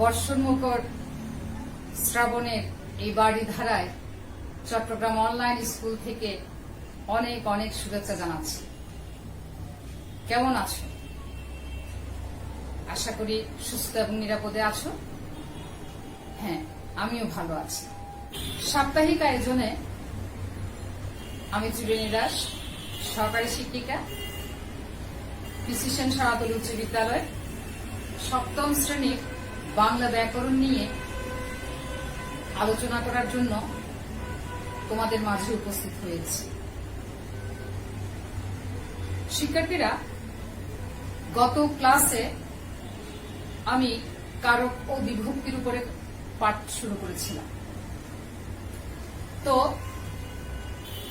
বর্ষণমুখর শ্রাবণের এই বাড়ি ধারায় চট্টগ্রাম অনলাইন স্কুল থেকে অনেক অনেক শুভেচ্ছা জানাচ্ছি। কেমন আছো? আশা করি সুস্থ এবং নিরাপদে আছো। হ্যাঁ, আমিও ভালো আছি। সাপ্তাহিক আয়োজনে আমি ত্রিবেণী দাস, সহকারী শিক্ষিকা, পিসি সেন সারাতলী উচ্চ বিদ্যালয়, সপ্তম শ্রেণীর বাংলা ব্যাকরণ নিয়ে আলোচনা করার জন্য তোমাদের মাঝে উপস্থিত হয়েছি। শিক্ষার্থীরা, গত ক্লাসে আমি কারক ও বিভক্তির উপরে পাঠ শুরু করেছিলাম। তো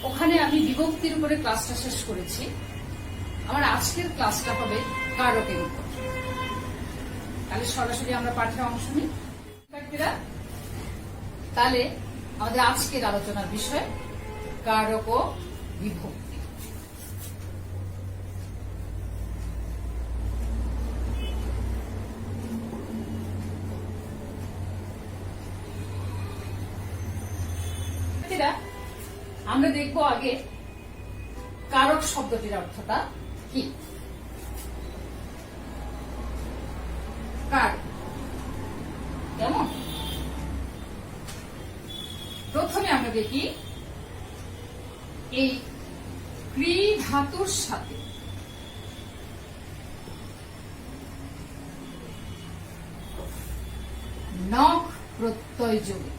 ওখানে আমি বিভক্তির উপরে ক্লাসটা শেষ করেছি। আমার আজকের ক্লাসটা হবে কারকের উপর। তাহলে সরাসরি আমরা পাঠে অংশ নিই। শিক্ষার্থীরা, তাহলে আমাদের আজকের আলোচনার বিষয় কারক ও বিভক্তি। আমরা দেখব আগে কারক শব্দটির অর্থটা কি। কার কেমন? প্রথমে আমরা দেখি এই ক্রি ধাতুর সাথে নখ প্রত্যয় যোগে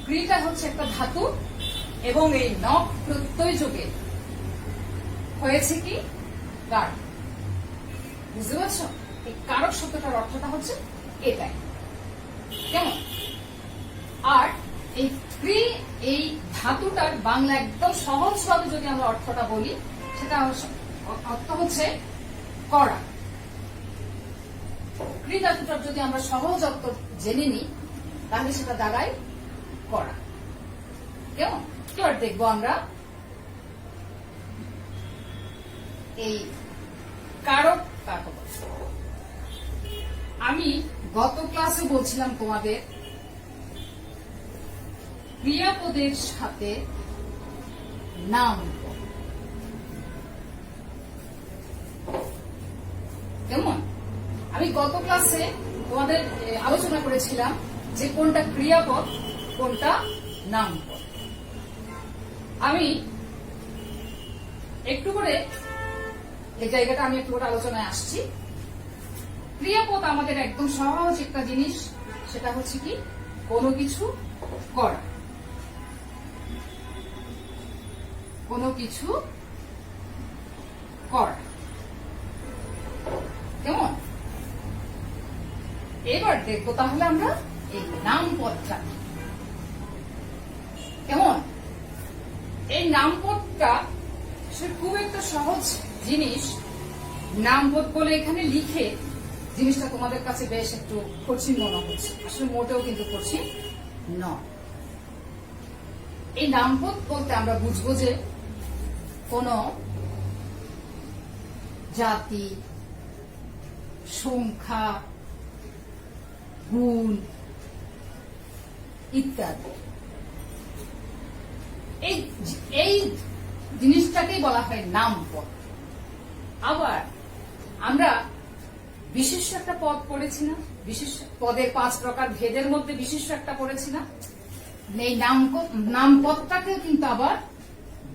ক্রিটা হচ্ছে একটা ধাতু এবং এই নখ প্রত্যয় যোগে হয়েছে কি কার। বুঝতে পারছো? এই কারক শব্দটার অর্থটা হচ্ছে এটাই। কেমন? আর এই ক্রি, এই ধাতুটার বাংলা একদম সহজভাবে যদি আমরা অর্থটা বলি, সেটা অর্থ হচ্ছে করা। ক্রি ধাতুটার যদি আমরা সহজ অর্থ জেনে নিই, তাহলে সেটা দাঁড়ায় করা। কেমন? এবার দেখবো আমরা এই কারক কাকে বলে। আমি গত ক্লাসে বলছিলাম তোমাদের ক্রিয়াপদের সাথে নাম। কেমন? আমি গত ক্লাসে তোমাদের আলোচনা করেছিলাম যে কোনটা ক্রিয়াপদ, কোনটা নামপদ। আমি একটু করে এই জায়গাটা আমি একটু করে আলোচনায় আসছি। ক্রিয়াপদ আমাদের একদম সহজ একটা জিনিস, সেটা হচ্ছে কি কোনো কিছু করা। কোনো কিছু করা। কেমন? এবার দেখবো তাহলে আমরা এই নামপদটা। কেমন? এই নামপদটা খুব একটা সহজ জিনিস। নামপদ বলে এখানে লিখে জিনিসটা তোমাদের কাছে বেশ একটু কঠিন মনে হচ্ছে, আসলে মোটেও কিন্তু কঠিন নয়। এই নামপদ বলতে আমরা বুঝবো যে কোন জাতি, সংখ্যা, গুণ ইত্যাদি, এই জিনিসটাকেই বলা হয় নামপদ। আবার আমরা বিশিষ্ট একটা পদ পড়েছি না? বিশিষ্ট পদের 5 প্রকার ভেদের মধ্যে বিশিষ্ট একটা পড়েছি না? এই নামপদটাকেও কিন্তু আবার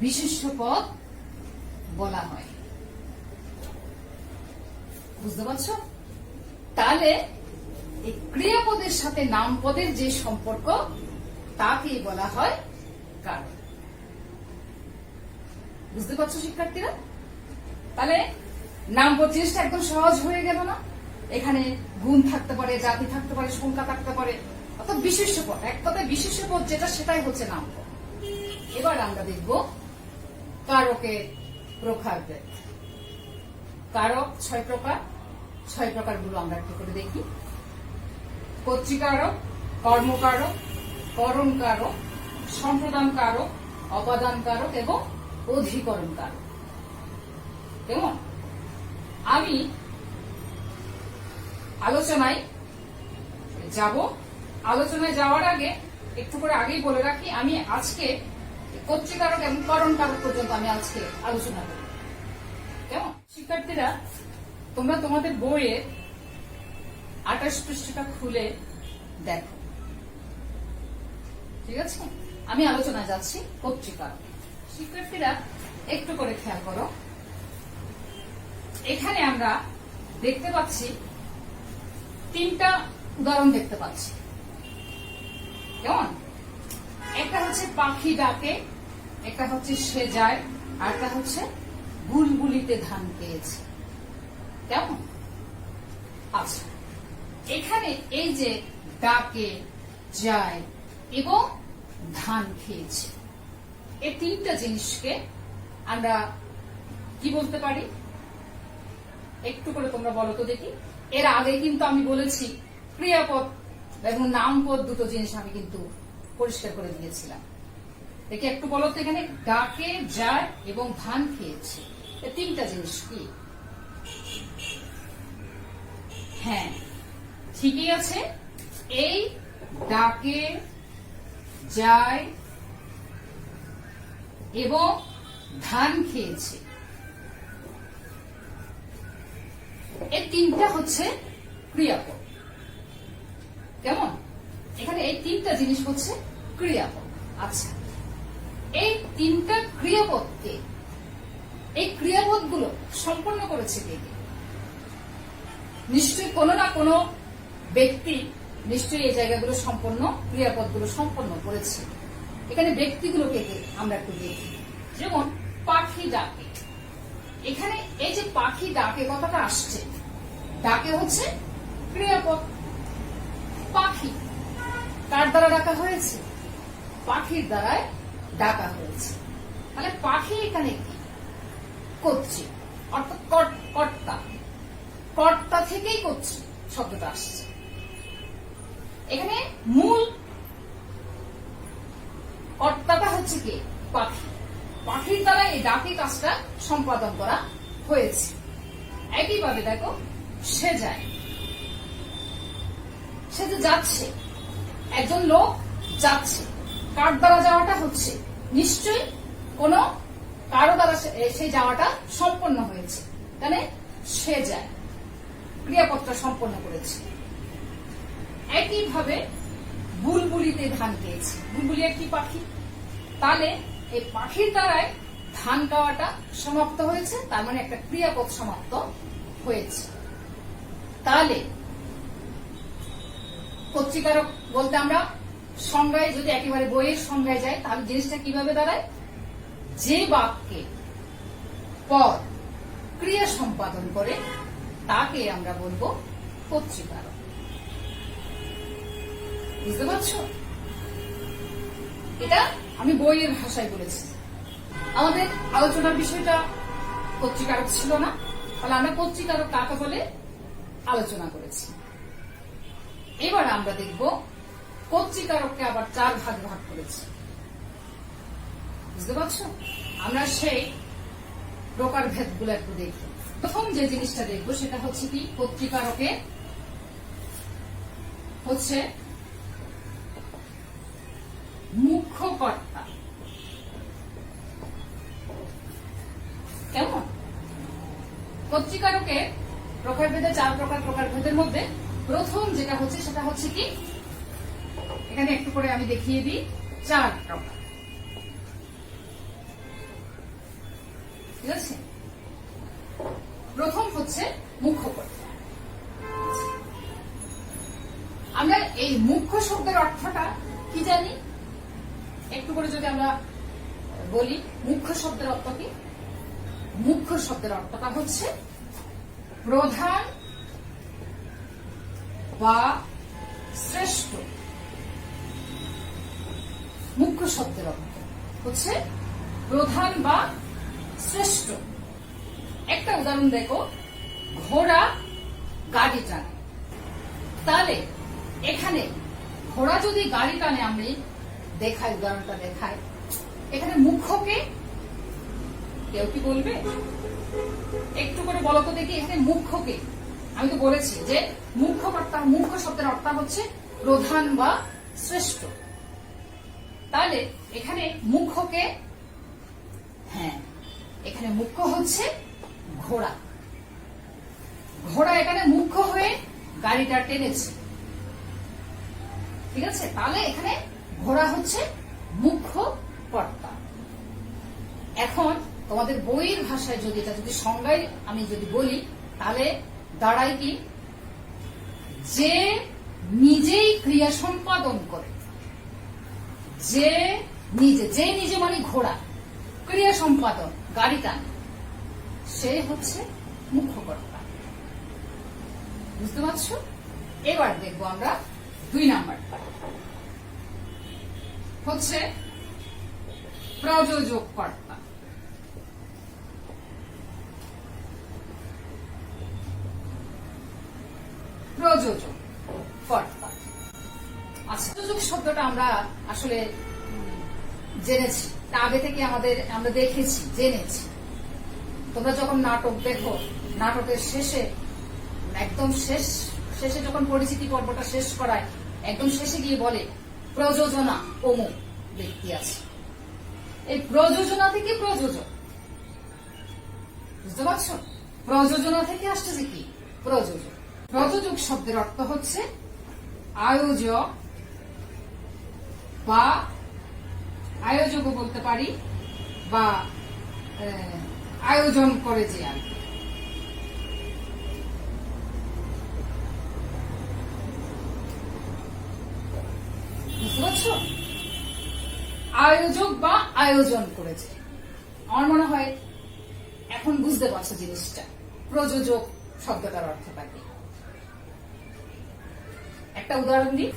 বিশিষ্ট পদ বলা হয়। বুঝতে পারছো? তাহলে এই ক্রিয়াপদের সাথে নামপদের যে সম্পর্ক, তাকেই বলা হয় কারক। বুঝতে পারছো শিক্ষার্থীরা? তাহলে নামপদ জিনিসটা একদম সহজ হয়ে গেল না? এখানে গুণ থাকতে পারে, জাতি থাকতে পারে, সংখ্যা থাকতে পারে, অর্থাৎ বিশিষ্ট পদ। এক কথায় বিশিষ্ট পদ যেটা, সেটাই হচ্ছে নামপদ। এবার আমরা দেখব কারকের প্রকারভেদ। কারক 6 প্রকার। 6 প্রকারগুলো আমরা একটু করে দেখি। কর্তৃকারক, কর্মকারক, করণ কারক, সম্প্রদান কারক, অপাদান কারক এবং অধিকরণ কারক। কেমন? আমি আলোচনায় যাব। আলোচনায় যাওয়ার আগে একটু করে আগেই বলে রাখি, আমি আজকে কর্তৃকারক এবং করণ কারক পর্যন্ত আমি আজকে আলোচনা করব। কেমন? শিক্ষার্থীরা, তোমরা তোমাদের বইয়ের 28 পৃষ্ঠাটা খুলে দেখো। ঠিক আছে? আমি আলোচনায় যাচ্ছি কর্তৃকারক। শিক্ষার্থীরা একটু করে খেয়াল করো, এখানে আমরা দেখতে পাচ্ছি 3টা উদাহরণ দেখতে পাচ্ছি। কেমন? একটা হচ্ছে পাখি ডাকে, একটা হচ্ছে সে যায়, আর একটা হচ্ছে বুলবুলিতে ধান পেয়েছে। কেমন? আচ্ছা, এখানে এই যে ডাকে, যায় এবং ধান খেয়েছে, এই 3টা জিনিসকে আমরা কি বলতে পারি? একটু করে তোমরা বলো তো দেখি। এর আগে কিন্তু আমি বলেছি ক্রিয়াপদ এবং নামপদ দুটো জিনিস আমি কিন্তু পরিষ্কার করে দিয়েছিলাম। দেখি একটু বলো তো, এখানে ডাকে, যায় এবং ধান খেয়েছে, এই 3টা জিনিস কি? হ্যাঁ, ঠিকই আছে। এই ডাকে, যায় এবং ধান খেয়েছে, এই 3টা হচ্ছে ক্রিয়াপদ। কেমন? এখানে এই 3টা জিনিস হচ্ছে ক্রিয়াপদ। আচ্ছা, এই 3টা ক্রিয়াপদকে, এই ক্রিয়াপদগুলো সম্পন্ন করেছে কে কে? নিশ্চয়ই কোনো না কোনো ব্যক্তি নিশ্চয়ই এই জায়গাগুলো সম্পন্ন, ক্রিয়াপদগুলো সম্পন্ন করেছে। এখানে ব্যক্তিগুলোকে আমরা একটু দেখি। যেমন পাখি ডাকে, এখানে এই যে পাখি ডাকে কথাটা আসছে, ডাকে হচ্ছে ক্রিয়াপদ। পাখি কার দ্বারা ডাকা হয়েছে? পাখির দ্বারায় ডাকা হয়েছে। তাহলে পাখি এখানে কি? কর্তৃ, অর্থাৎ কর্তা। কর্তা থেকেই কর্তৃ শব্দটা আসছে। এখানে মূল কর্তাটা হচ্ছে কি? পাখি। পাখির দ্বারা এই ডাকে কাজটা সম্পাদন করা হয়েছে। একইভাবে দেখো, সে যায়, সে যে যাচ্ছে, একজন লোক যাচ্ছে, কার দ্বারা যাওয়াটা হচ্ছে? নিশ্চয়ই কোন কারো দ্বারা সেই যাওয়াটা সম্পন্ন হয়েছে। তাহলে সে যায়, ক্রিয়াপদটা সম্পন্ন করেছে। একইভাবে বুলবুলিতে ধান পেয়েছে। বুলবুলি একটি পাখি, তাহলে এই পাখির দ্বারাই ধান খাওয়াটা সমাপ্ত হয়েছে, তার মানে একটা ক্রিয়াপদ সমাপ্ত হয়েছে। তাহলে কর্তৃকারক বলতে আমরা সংজ্ঞায় যদি একেবারে বইয়ের সংজ্ঞায় যাই, তাহলে জিনিসটা কিভাবে দাঁড়ায়? যে বাক্যে পর ক্রিয়া সম্পাদন করে তাকে আমরা বলবো কর্তৃকারক। বুঝতে পারছো? এটা আমি বইয়ের ভাষায় বলেছি। আমাদের আলোচনার বিষয়টা কর্তৃকারক ছিল না, তাহলে আমরা কর্তৃকারক কাকে বলে আলোচনা করেছি। এবার আমরা দেখব কর্তৃকারককে আবার 4 ভাগ ভাগ করেছি। বুঝতে পারছো? আমরা সেই প্রকারভেদ গুলো একটু দেখি। প্রথম যে জিনিসটা দেখবো সেটা হচ্ছে কি? কর্তৃকারকে হচ্ছে মুখ্য কর্তা। কেমন? কর্তৃকারকে প্রকারভেদে 4 প্রকার, প্রকারভেদের মধ্যে প্রথম যেটা হচ্ছে সেটা হচ্ছে কি? এখানে একটু করে আমি দেখিয়ে দিই 4 প্রকার। ঠিক আছে? প্রথম হচ্ছে মুখ্য কর্তা। আমরা এই মুখ্য শব্দের অর্থটা কি জানি? একটু করে যদি আমরা বলি, মুখ্য শব্দের অর্থ কি? মুখ্য শব্দের অর্থটা হচ্ছে প্রধান বা শ্রেষ্ঠ। মুখ্য শব্দের অর্থ হচ্ছে প্রধান বা শ্রেষ্ঠ। একটা উদাহরণ দেখো, ঘোড়া গাড়ি টানে। তাহলে এখানে ঘোড়া যদি গাড়ি টানে, আমি দেখাই, উদাহরণটা দেখাই। এখানে মুখ্যকে কেউ কি বলবে? একটু করে বলো তো দেখি, এখানে মুখ্যকে। আমি তো বলেছি যে মুখ্য শব্দের অর্থ হচ্ছে প্রধান বা শ্রেষ্ঠ। তাহলে এখানে মুখ্যকে, হ্যাঁ, এখানে মুখ্য হচ্ছে ঘোড়া। ঘোড়া এখানে মুখ্য হয়ে গাড়িটা টেনেছে, ঠিক আছে? তাহলে এখানে ঘোড়া হচ্ছে মুখ্য কর্তা। এখন তোমাদের বইয়ের ভাষায় যদি এটা যদি সংজ্ঞায় আমি যদি বলি, তাহলে দাঁড়ায় কি, যে নিজেই ক্রিয়া সম্পাদন করে, যে নিজে মানে ঘোড়া, ক্রিয়া সম্পাদন, গাড়ি টানে, সে হচ্ছে মুখ্যকর্তা। বুঝতে পারছো? এবার দেখবো আমরা 2 নাম্বারটা হচ্ছে প্রযোজক কর্তা। প্রযোজক কর্তা। আচ্ছা, প্রযোজক শব্দটা আমরা আসলে জেনেছি, তা আগে থেকে আমরা দেখেছি, জেনেছি। তোমরা যখন নাটক দেখো, নাটকের শেষে একদম শেষে যখন পরিচিতি পর্বটা শেষ করায়, একদম শেষে গিয়ে বলে প্রযোজনা অমুক ব্যক্তি আছে। এই প্রযোজনা থেকে প্রযোজক, বুঝতে পারছো? প্রযোজনা থেকে আসছে কি প্রযোজক। প্রযোজক শব্দের অর্থ হচ্ছে আয়োজক বা আয়োজকও বলতে পারি, বা আয়োজন করে যে আর কি। বুঝতে পারছো? আয়োজক বা আয়োজন করেছে। আমার মনে হয় এখন বুঝতে পারছো জিনিসটা, প্রযোজক শব্দটার অর্থটা কি। একটা উদাহরণ দিই।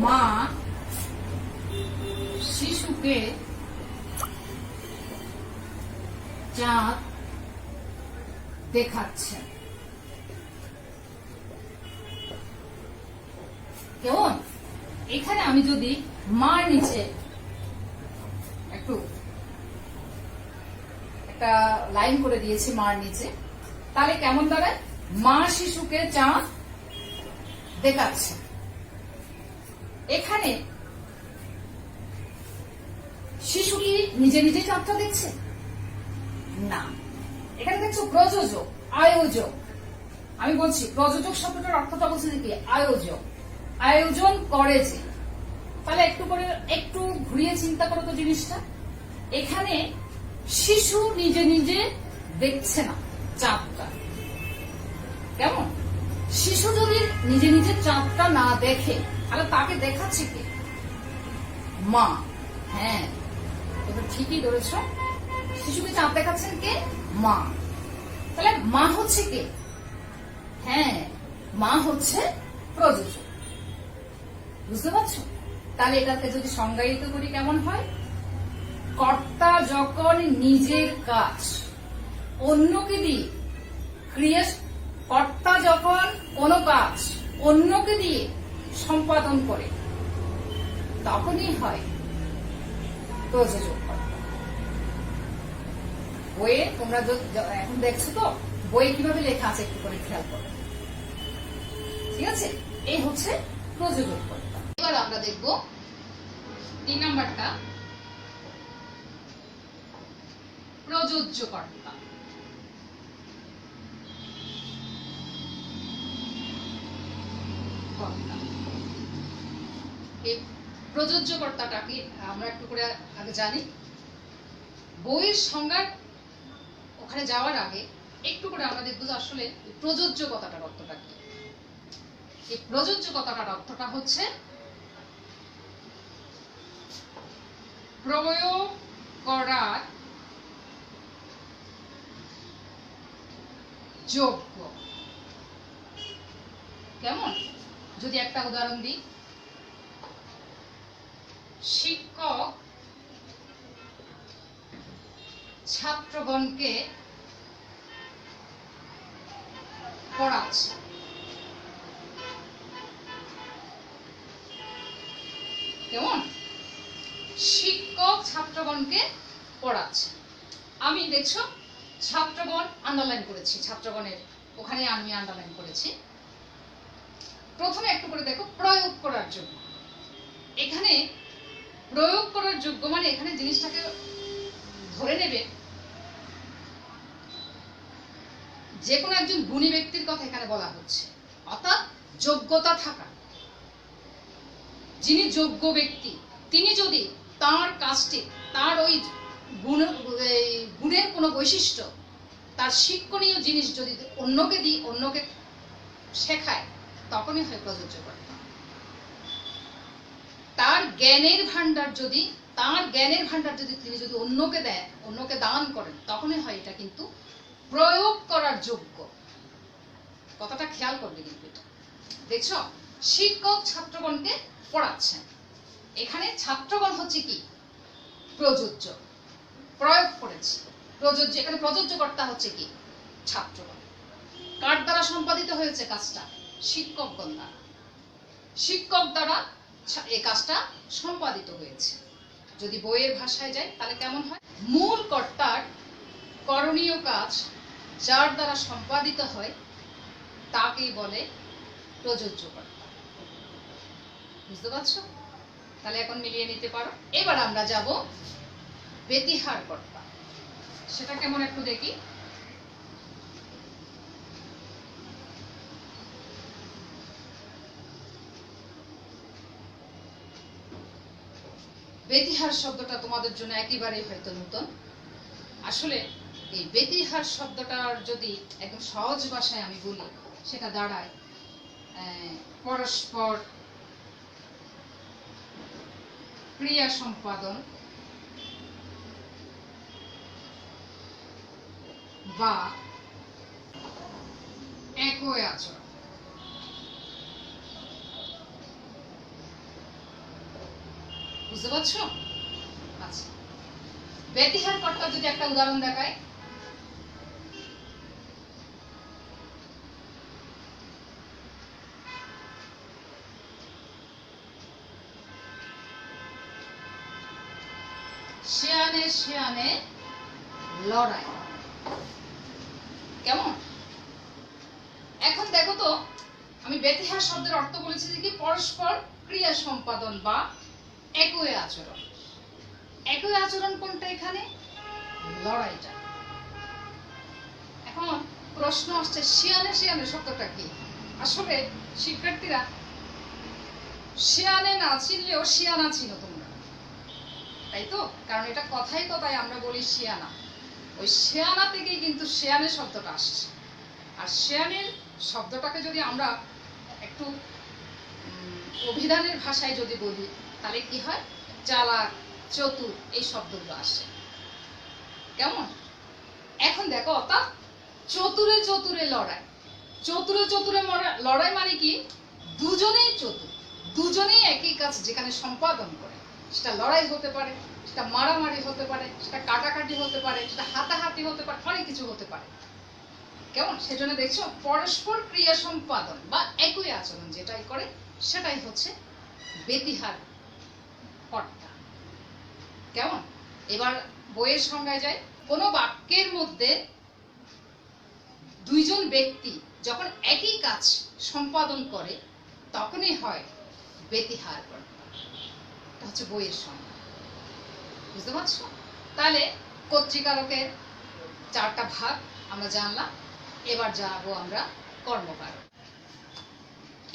মা শিশুকে চাঁদ দেখাচ্ছেন। কেমন? এখানে আমি যদি মার নিচে একটু একটা লাইন করে দিয়েছি মার নিচে, তাহলে কেমন দাঁড়ায়? মা শিশুকে চাঁদ দেখাচ্ছে। এখানে শিশু কি নিজে নিজে চাঁদটা দেখছে না, এখানে দেখছো প্রযোজক, আয়োজক। আমি বলছি প্রযোজক শব্দটার অর্থটা বলছি কি আয়োজক, আয়োজন করে যে। তাহলে একটু ঘুরিয়ে চিন্তা করো তো জিনিসটা। এখানে শিশু নিজে নিজে দেখছে না চাঁদটা, কেমন? শিশু যদি নিজে নিজে চাঁদটা না দেখে, তাহলে তাকে দেখাচ্ছে কে? মা। হ্যাঁ, তুমি ঠিকই ধরেছ, শিশুকে চাঁদ দেখাচ্ছেন কে? মা। তাহলে মা হচ্ছে কে? হ্যাঁ, মা হচ্ছে প্রযোজক। বুঝতে পারছো? তাহলে এটাকে যদি সংজ্ঞায়িত করি কেমন হয়? কর্তা যখন নিজের কাজ অন্যকে দিয়ে কর্তা যখন কোন কাজ অন্যকে দিয়ে সম্পাদন করে, তখনই হয় প্রযোজক কর্তা। বইয়ে তোমরা এখন দেখছো তো, বই কিভাবে লেখা আছে একটু করে খেয়াল করো, ঠিক আছে? এই হচ্ছে প্রযোজক কর্তা। এবার আমরা দেখব 3 নাম্বারটা, প্রযোজ্য কর্তা। এই প্রযোজ্য কর্তাটাকে আমরা একটু করে আগে জানি। বইয়ের সংজ্ঞা ওখানে যাওয়ার আগে একটু করে আমরা দেখবো যে আসলে প্রযোজ্য কথাটার অর্থটা কি। এই প্রযোজ্য কথাটার অর্থটা হচ্ছে প্রয়োগ করার যোগ্য। কেমন? যদি একটা উদাহরণ দিই, শিক্ষক ছাত্রগণকে পড়াচ্ছে। কেমন? শিক্ষক শিক্ষক ছাত্রগণকে পড়াচ্ছে। আমি দেখছো ছাত্রগণ আন্ডারলাইন করেছি, ছাত্রগণের ওখানে আমি আন্ডারলাইন করেছি। প্রথমে একটু করে দেখো প্রয়োগ করার জন্য। এখানে প্রয়োগ করার যোগ্য মানে এখানে জিনিসটাকে ধরে নেবে যে কোনো একজন গুণী ব্যক্তির কথা এখানে বলা হচ্ছে, অর্থাৎ যোগ্যতা থাকা। যিনি যোগ্য ব্যক্তি তিনি যদি তার কাজটি, তার ওই গুণের কোনো বৈশিষ্ট্য, তার শিক্ষণীয় জিনিস যদি অন্যকে দিই, অন্যকে শেখায়, তখনই হয় প্রযোজ্য করে। তার জ্ঞানের ভান্ডার যদি তিনি যদি অন্যকে দেয়, অন্যকে দান করেন, তখনই হয় এটা কিন্তু প্রয়োগ করার যোগ্য। কথাটা খেয়াল করবে কিন্তু এটা। দেখছো শিক্ষক ছাত্রগণকে পড়াচ্ছেন, এখানে ছাত্রগণ হচ্ছে কি প্রযোজ্য, প্রয়োগ করেছে প্রযোজ্য। এখানে প্রযোজ্য কর্তা হচ্ছে কি ছাত্রগণ। কার দ্বারা সম্পাদিত হয়েছে কাজটা? শিক্ষকগণ দ্বারা। শিক্ষক দ্বারা এই কাজটা সম্পাদিত হয়েছে। যদি বইয়ের ভাষায় যায় তাহলে কেমন হয়? মূল কর্তার করণীয় কাজ যার দ্বারা সম্পাদিত হয় তাকেই বলে প্রযোজ্য কর্তা। বুঝতে পারছো? তাহলে এখন মিলিয়ে নিতে পারো। এবার আমরা যাব ব্যতিহার কর্তা। সেটা কেমন একটু দেখি। ব্যতিহার শব্দটা তোমাদের জন্য একেবারেই হয়তো নতুন। আসলে এই ব্যতিহার শব্দটার যদি একদম সহজ ভাষায় আমি বলি, সেটা দাঁড়ায় পরস্পর ক্রিয়া সম্পাদন বা একই আচরণ। বুঝতে পারছো? আচ্ছা, ব্যতিহার কর্তার যদি একটা উদাহরণ দেখায়, শিয়ানে শিয়ানে লড়াই। কেমন? এখন দেখো তো, আমি ব্যতিহার শব্দের অর্থ বলেছি যে কি পরস্পর ক্রিয়া সম্পাদন বা একই আচরণ। একই আচরণ কোনটা? এখানে লড়াইটা। এখন প্রশ্ন আসছে শিয়ানে শিয়ানে শব্দটা কি? আসলে শিক্ষার্থীরা শিয়ানে না চিনলেও শিয়ানা ছিল তোমরা, তাই তো? কারণ এটা কথাই কথায় আমরা বলি শিয়ানা। ওই শিয়ানা থেকেই কিন্তু শিয়ানে শব্দটা আসছে। আর শিয়ানের শব্দটাকে যদি আমরা একটু অভিধানের ভাষায় যদি বলি তাহলে কি হয়? চালাক, চতুর, এই শব্দগুলো আসে। কেমন? এখন দেখো, অর্থাৎ চতুরে চতুরে লড়াই। চতুরে চতুরে লড়াই মানে কি? দুজনেই চতুর, দুজনেই একই কাজ যেখানে সম্পাদন করে, সেটা লড়াই হতে পারে, সেটা মারামারি হতে পারে, সেটা কাটাকাটি হতে পারে, সেটা হাতাহাতি হতে পারে, অনেক কিছু হতে পারে। কেমন? সেজন্য দেখছো পরস্পর ক্রিয়া সম্পাদন বা একই আচরণ যেটাই করে সেটাই হচ্ছে ব্যতিহার কর্তা। কেমন? এবার বইয়ের সংজ্ঞায় যায়, কোন বাক্যের মধ্যে দুইজন ব্যক্তি যখন একই কাজ সম্পাদন করে তখনই হয় ব্যতিহার কর্তা। এটা হচ্ছে বইয়ের সংজ্ঞা। বুঝতে পারছো? তাহলে কর্তৃকারকের চারটা ভাগ আমরা জানলাম। এবার যাবো আমরা কর্মকারক।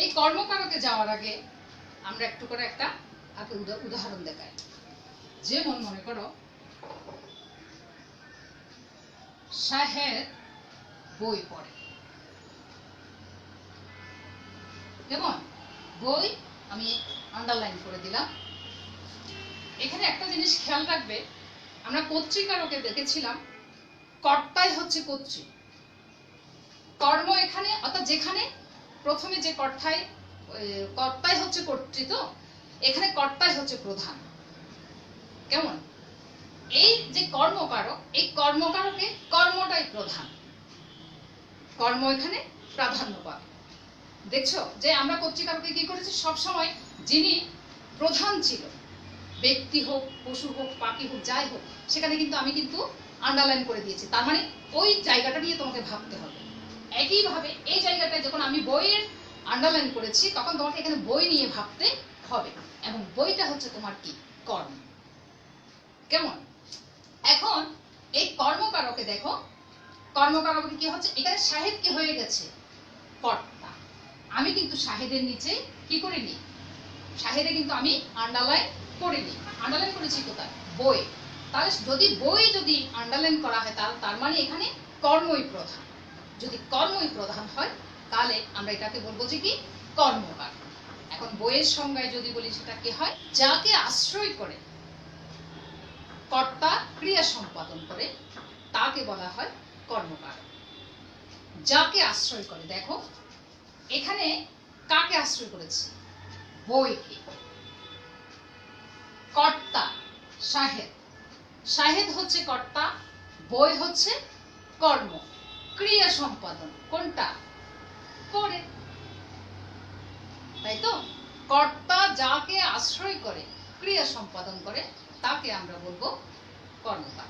এই কর্মকারকে যাওয়ার আগে আমরা একটু করে একটা উদাহরণ দেখাই। যেমন মনে করো শাহেদ বই পড়ে। কেমন? বই আমি আন্ডারলাইন করে দিলাম। এখানে একটা জিনিস খেয়াল রাখবে, আমরা কর্তৃকারকে দেখেছিলাম কর্তাই হচ্ছে কর্তৃ। কর্ম এখানে, অর্থাৎ যেখানে প্রথমে যে কর্তাই হচ্ছে কর্তৃ, তো এখানে কর্তাই হচ্ছে প্রধান। কেমন? এই যে কর্মকারক, এই কর্মকারকে কর্মটাই প্রধান, কর্ম এখানে প্রাধান্য পাবে। দেখছো যে আমরা কর্তৃকারকে কি করেছি? সবসময় যিনি প্রধান ছিল, ব্যক্তি হোক, পশু হোক, পাখি হোক, যাই হোক, সেখানে কিন্তু আমি কিন্তু আন্ডারলাইন করে দিয়েছি। তার মানে ওই জায়গাটা নিয়ে তোমাকে ভাবতে হবে। একইভাবে এই জায়গাটায় যখন আমি বইয়ের আন্ডারলাইন করেছি, তখন তোমাকে এখানে বই নিয়ে ভাবতে হবে, এবং বইটা হচ্ছে তোমার কি? কর্ম। কেমন? এখন এই কর্মকারকে দেখো, কর্মকারকে কি হচ্ছে? এখানে শাহেদ কি হয়ে গেছে? কর্তা। আমি কিন্তু শাহেদের নিচে কি করিনি? শাহেদে কিন্তু আমি আন্ডারলাইন করিনি। আন্ডারলাইন করেছি কোথায়? বই। তাহলে যদি বই যদি আন্ডারলাইন করা হয়, তার মানে এখানে কর্মই প্রধান। যদি কর্মই প্রধান হয়, তাহলে আমরা এটাকে বলবো যে কি? কর্মকার। এখন বইয়ের সংজ্ঞায় যদি বলি, সেটা কি হয়? যাকে আশ্রয় করে কর্তা ক্রিয়া সম্পাদন করে, তাকে বলা হয় কর্মকার। যাকে আশ্রয় করে, দেখো এখানে কাকে আশ্রয় করেছে? বইকে। কর্তা শাহেদ, শাহেদ হচ্ছে কর্তা, বই হচ্ছে কর্ম। ক্রিয়া সম্পাদন কোনটা? করে, তাই তো? কর্তা যাকে আশ্রয় করে ক্রিয়া সম্পাদন করে, তাকে আমরা বলবো কর্মকার।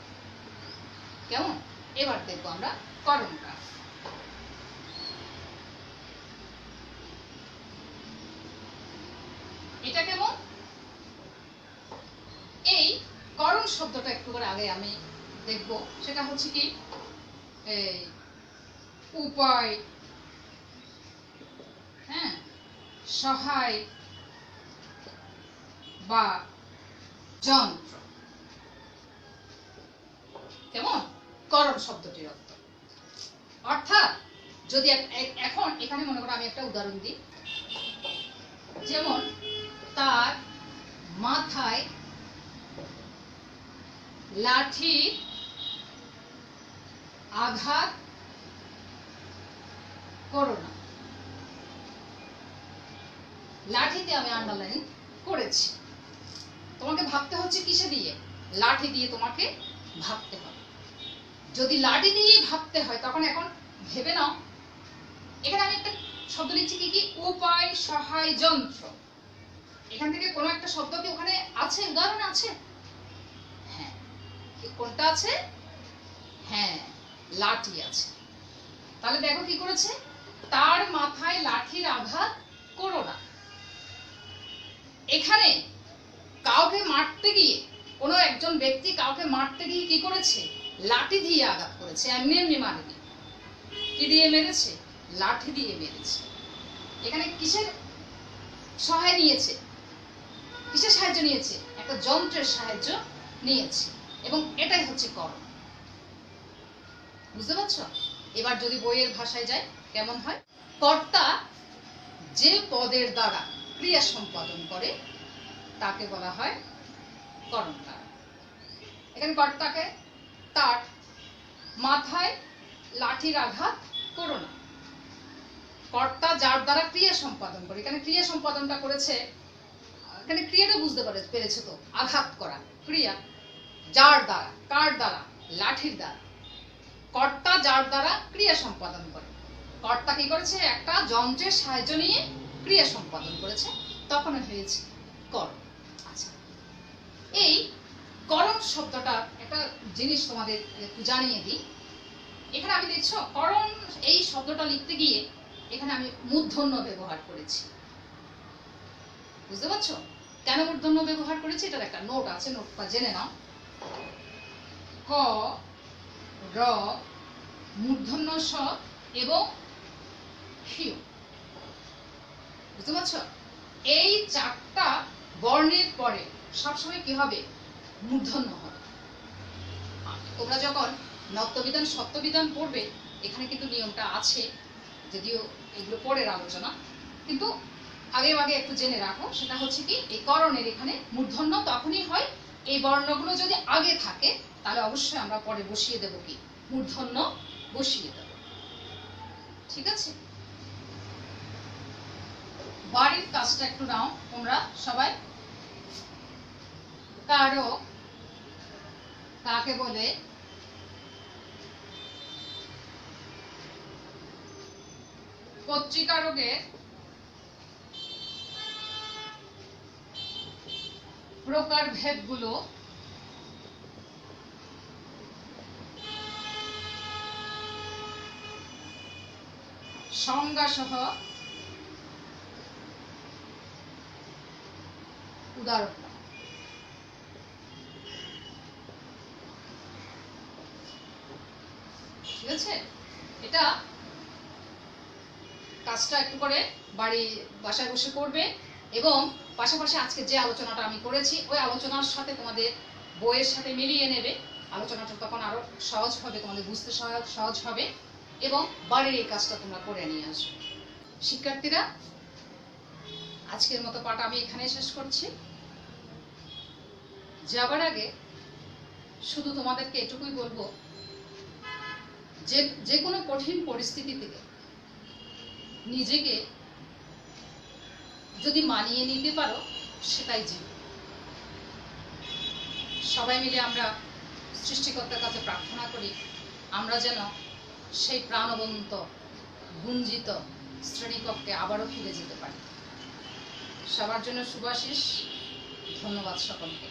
কেমন? এবার দেখবো আমরা কর্মকার। এটা কেমন? এই করণ শব্দটা একটু করে আগে আমি দেখব। সেটা হচ্ছে কি? এই উপায়, হ্যাঁ, সহায় বা যন্ত্র। কেমন? করণ শব্দটির অর্থ। অর্থাৎ যদি এখন এখানে মনে করো আমি একটা উদাহরণ দিই, যেমন তার মাথায় লাঠি আঘাত করো না। লাঠিতে আমি আন্ডারলাইন করেছি। তোমাকে ভাবতে হচ্ছে কিসে দিয়ে? লাঠি দিয়ে তোমাকে ভাবতে হবে। যদি লাঠি দিয়ে ভাবতে হয়, তখন এখন ভেবে নাও, এখানে আমি একটা শব্দ লিখছি কি? উপায়, সহায়, যন্ত্র। এখান থেকে কোনো একটা শব্দ কি ওখানে আছে? উদাহরণ আছে? হ্যাঁ। কোনটা আছে? হ্যাঁ, লাঠি আছে। তাহলে দেখো কি করেছে? তার মাথায় লাঠির আঘাত করো না। এখানে কাউকে মারতে গিয়ে, কোনো একজন ব্যক্তি কাউকে মারতে গিয়ে কি করেছে? লাঠি দিয়ে আঘাত করেছে। এমনি এমনি মারেনি। কি দিয়ে মেরেছে? লাঠি দিয়ে মেরেছে। এখানে কিসের সহায় নিয়েছে? কিসের সাহায্য নিয়েছে? একটা যন্ত্রের সাহায্য নিয়েছে, এবং এটাই হচ্ছে করণ। বুঝতে পারছো? এবার যদি বইয়ের ভাষায় যাই, কেমন হয়? কর্তা যে পদের দ্বারা ক্রিয়া সম্পাদন করে, তাকে বলা হয় করণকার। এখানে কর্তাকে তার মাথায় লাঠির আঘাত করো না। কর্তা যার দ্বারা ক্রিয়া সম্পাদন করে, এখানে ক্রিয়া সম্পাদনটা করেছে, এখানে ক্রিয়াটা বুঝতে পেরেছো তো? আঘাত করা ক্রিয়া। যার দ্বারা, কার দ্বারা? লাঠির দ্বারা। কর্তা যার দ্বারা ক্রিয়া সম্পাদন করে, কর্তা কি করেছে? একটা যন্ত্রের সাহায্য নিয়ে ক্রিয়া সম্পাদন করেছে, তখন হয়েছে করণ। আচ্ছা, এই করণ শব্দটা একটা জিনিস তোমাদের একটু জানিয়ে দিই। এখানে আমি দেখছো, করণ এই শব্দটা লিখতে গিয়ে এখানে আমি মূর্ধন্য ব্যবহার করেছি। বুঝতে পারছো কেন মূর্ধন্য ব্যবহার করেছি? এটার একটা নোট আছে, নোটটা জেনে নাও। ক, র, মূর্ধন্য স এবং ক্ষিয়। বুঝতে পারছো? এই চারটা বর্ণের পরে সবসময় কি হবে? মূর্ধন্য হবে। তোমরা যখন নত্যবিধান, সত্যবিধান পড়বে, এখানে কিন্তু নিয়মটা আছে, যদিও এগুলো পরের আলোচনা, কিন্তু আগে একটু জেনে রাখো। সেটা হচ্ছে কি, এই করণের এখানে মূর্ধন্য তখনই হয়, এই বর্ণগুলো যদি আগে থাকে, তাহলে অবশ্যই আমরা পরে বসিয়ে দেব কি? মূর্ধন্য বসিয়ে দেব। ঠিক আছে? বাড়ির কাজটা একটু নাও তোমরা সবাই। কারক কাকে বলে? কর্তৃকারকের প্রকারভেদগুলো সংজ্ঞাসহ উদাহরণ। ঠিক আছে, এটা কাজটা একটু করে বাসায় বসে করবে এবং পাশাপাশি আজকে যে আলোচনাটা আমি করেছি ওই আলোচনার সাথে তোমাদের বইয়ের সাথে মিলিয়ে নেবে। আলোচনাটা তখন আরো সহজ হবে, তোমাদের বুঝতে সহজ হবে এবং বাড়ির এই কাজটা তোমরা করে নিয়ে আসবে। শিক্ষার্থীরা, আজকের মতো পাঠ আমি এখানে শেষ করছি। যাবার আগে শুধু তোমাদেরকে এটুকুই বলবো, যে কোনো কঠিন পরিস্থিতি থেকে নিজেকে যদি মানিয়ে নিতে পারো সেটাই জীবন। সবাই মিলে আমরা সৃষ্টিকর্তার কাছে প্রার্থনা করি আমরা যেন সেই প্রাণবন্ত গুঞ্জিত শ্রেণীকক্ষে আবারও ফিরে যেতে পারি। সবার জন্য শুভাশিস। ধন্যবাদ সকলকে।